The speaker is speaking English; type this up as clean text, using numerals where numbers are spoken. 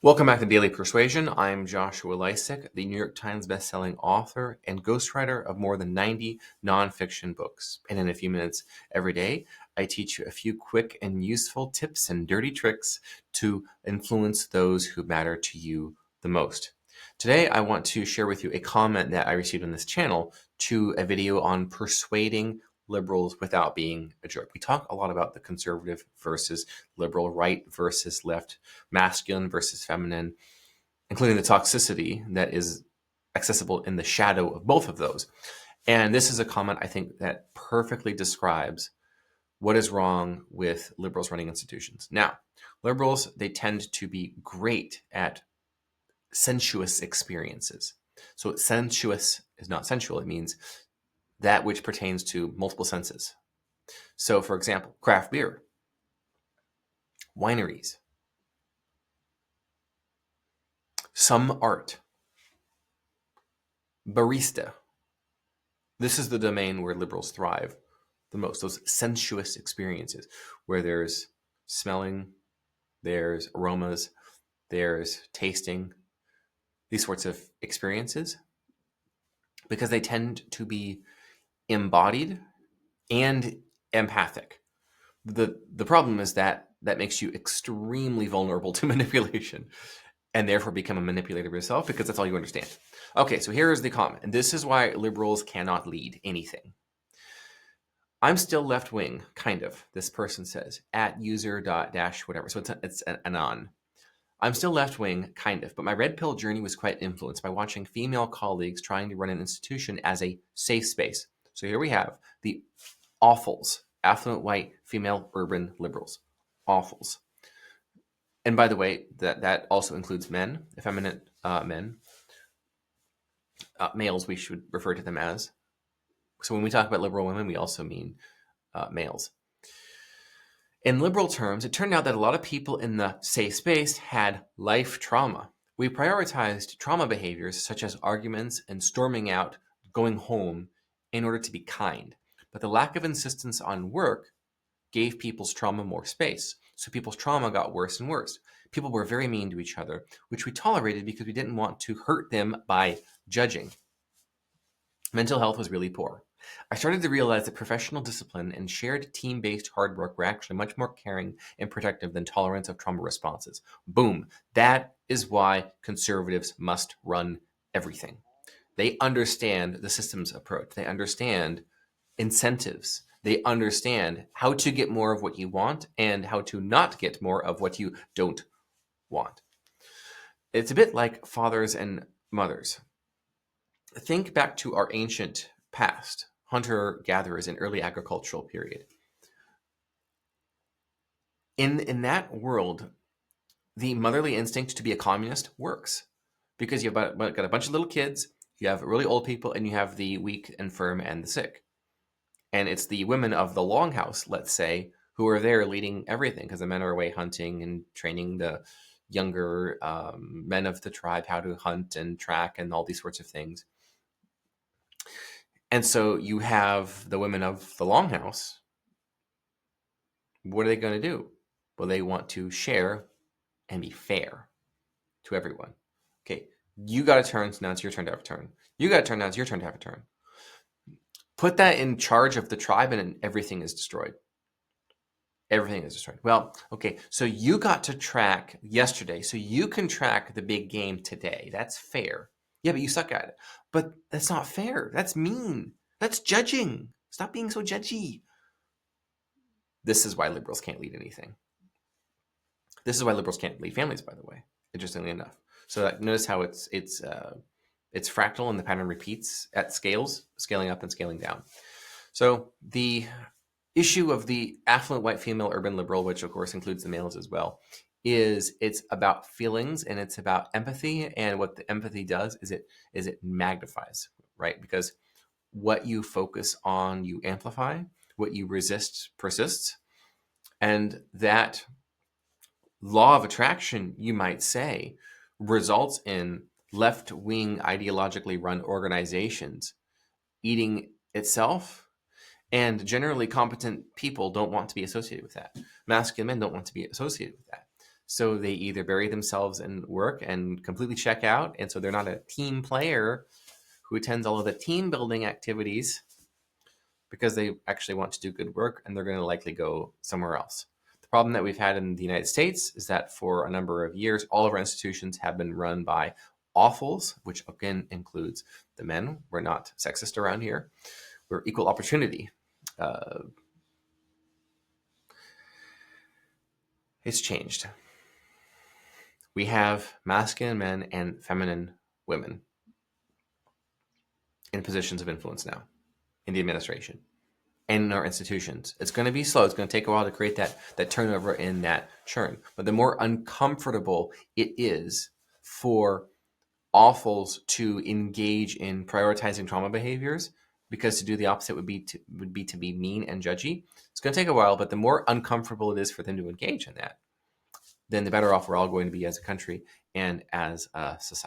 Welcome back to Daily Persuasion. I'm Joshua Lisec, the New York Times bestselling author and ghostwriter of more than 90 nonfiction books. And in a few minutes every day, I teach you a few quick and useful tips and dirty tricks to influence those who matter to you the most. Today, I want to share with you a comment that I received on this channel to a video on persuading liberals without being a jerk. We talk a lot about the conservative versus liberal, right versus left, masculine versus feminine, including the toxicity that is accessible in the shadow of both of those. And this is a comment I think that perfectly describes what is wrong with liberals running institutions. Now, liberals, they tend to be great at sensuous experiences. So sensuous is not sensual. It means that which pertains to multiple senses. So, for example, craft beer, wineries, some art, barista. This is the domain where liberals thrive the most, those sensuous experiences where there's smelling, there's aromas, there's tasting, these sorts of experiences, because they tend to be embodied and empathic. The problem is that makes you extremely vulnerable to manipulation and therefore become a manipulator yourself because that's all you understand. Okay, so here is the comment, and this is why liberals cannot lead anything. I'm still left-wing, kind of, this person says, at user.dash whatever, so it's an anon. I'm still left-wing, kind of, but my red pill journey was quite influenced by watching female colleagues trying to run an institution as a safe space. So here we have the awfuls, affluent white female urban liberals, awfuls. And by the way, that also includes men, effeminate men. Males, we should refer to them as. So when we talk about liberal women, we also mean males. In liberal terms, it turned out that a lot of people in the safe space had life trauma. We prioritized trauma behaviors such as arguments and storming out, going home, in order to be kind. But the lack of insistence on work gave people's trauma more space. So people's trauma got worse and worse. People were very mean to each other, which we tolerated because we didn't want to hurt them by judging. Mental health was really poor. I started to realize that professional discipline and shared team-based hard work were actually much more caring and protective than tolerance of trauma responses. Boom. That is why conservatives must run everything. They understand the systems approach. They understand incentives. They understand how to get more of what you want and how to not get more of what you don't want. It's a bit like fathers and mothers. Think back to our ancient past, hunter-gatherers in early agricultural period. In that world, the motherly instinct to be a communist works because you've got a bunch of little kids, you have really old people, and you have the weak and firm and the sick. And it's the women of the longhouse, let's say, who are there leading everything because the men are away hunting and training the younger men of the tribe how to hunt and track and all these sorts of things. And so you have the women of the longhouse. What are they going to do? Well, they want to share and be fair to everyone. Okay, you got a turn, so now it's your turn to have a turn. You got a turn, now it's your turn to have a turn. Put that in charge of the tribe and everything is destroyed. Everything is destroyed. Well, okay, so you got to track yesterday, so you can track the big game today. That's fair. Yeah, but you suck at it. But that's not fair. That's mean. That's judging. Stop being so judgy. This is why liberals can't lead anything. This is why liberals can't lead families, by the way, interestingly enough. So notice how it's fractal and the pattern repeats at scales, scaling up and scaling down. So the issue of the affluent white female urban liberal, which of course includes the males as well, is it's about feelings and it's about empathy. And what the empathy does is it magnifies, right? Because what you focus on, you amplify. What you resist persists. And that law of attraction, you might say, results in left-wing ideologically run organizations eating itself, and generally competent people don't want to be associated with that. Masculine men don't want to be associated with that. So they either bury themselves in work and completely check out, and so they're not a team player who attends all of the team building activities because they actually want to do good work, and they're going to likely go somewhere else. The problem that we've had in the United States is that for a number of years, all of our institutions have been run by awfuls, which again includes the men. We're not sexist around here. We're equal opportunity. It's changed. We have masculine men and feminine women in positions of influence now in the administration and in our institutions. It's going to be slow. It's going to take a while to create that turnover in that churn. But the more uncomfortable it is for awfuls to engage in prioritizing trauma behaviors, because to do the opposite would be to be mean and judgy. It's going to take a while, but the more uncomfortable it is for them to engage in that, then the better off we're all going to be as a country and as a society.